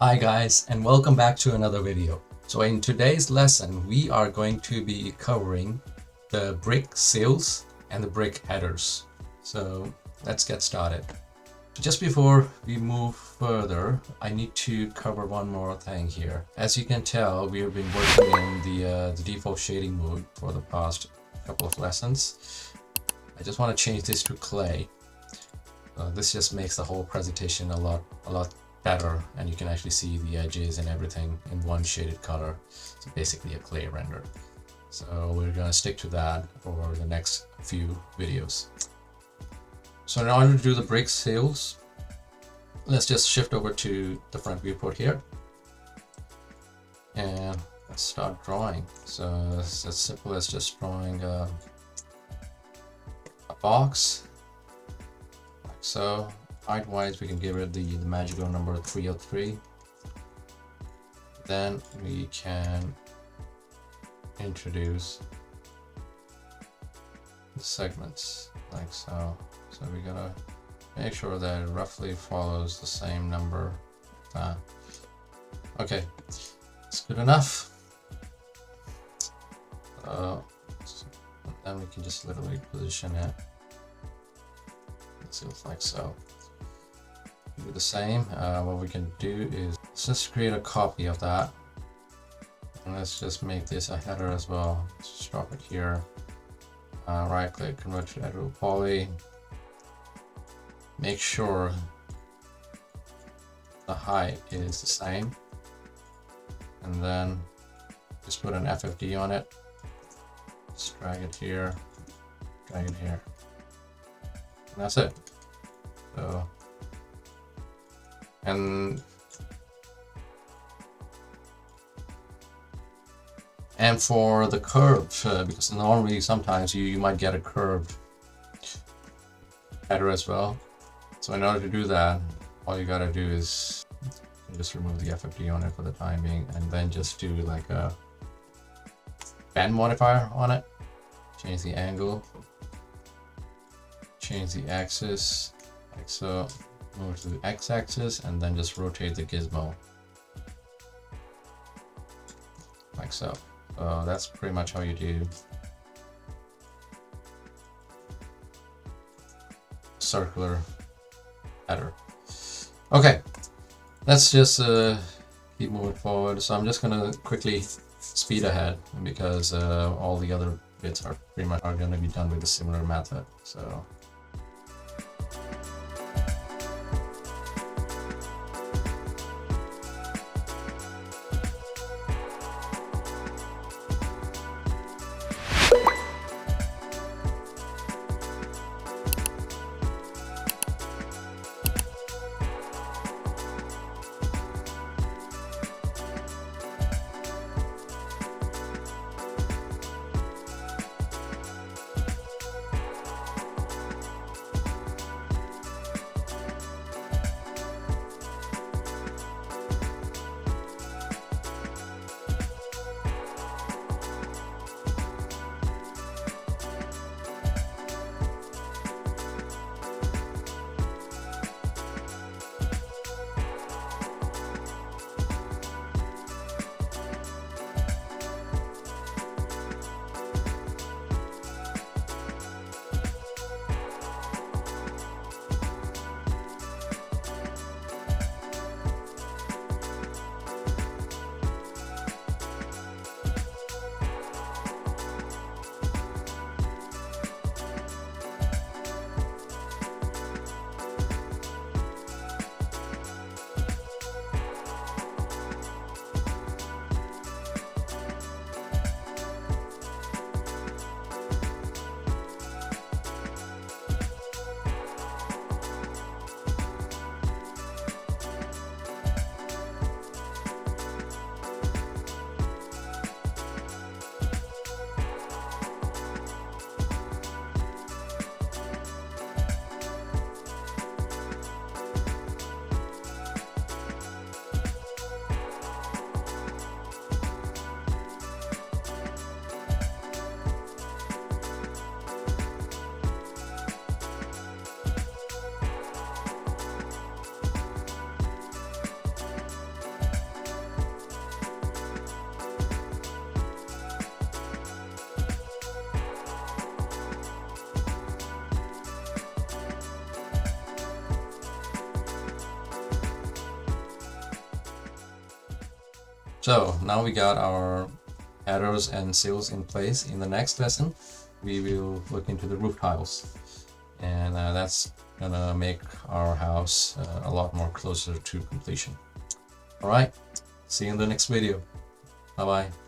Hi guys, and welcome back to another video. So in today's lesson we are going to be covering the brick cills and the brick headers. So let's get started. Just before we move further, I need to cover one more thing here. As you can tell, we have been working in the default shading mode for the past couple of lessons. I just want to change this to clay. This just makes the whole presentation a lot better, and you can actually see the edges and everything in one shaded color. So basically a clay render. So we're going to stick to that for the next few videos. So in order to do the brick cills, let's just shift over to the front viewport here. And let's start drawing. So it's as simple as just drawing a box. Like so. Height wise, we can give it the magical number 303. Then we can introduce the segments like so. So we gotta make sure that it roughly follows the same number. Okay, it's good enough. Then we can just literally position it. Let's see, it's like so. Do the same. What we can do is just create a copy of that, and let's just make this a header as well. Let's just drop it here. Right click, convert to editable poly. Make sure the height is the same, and then just put an FFD on it. Just drag it here, drag it here, and that's it. So. And for the curve, because normally sometimes you might get a curved header as well. So in order to do that, all you gotta do is just remove the FFD on it for the time being, and then just do like a bend modifier on it. Change the angle, change the axis, like so. Move to the x-axis, and then just rotate the gizmo like so. So that's pretty much how you do circular header. Okay, let's just keep moving forward. So I'm just gonna quickly speed ahead because all the other bits are pretty much going to be done with a similar method. So So now we got our headers and sills in place. In the next lesson, we will look into the roof tiles, and that's gonna make our house a lot more closer to completion. All right, see you in the next video. Bye bye.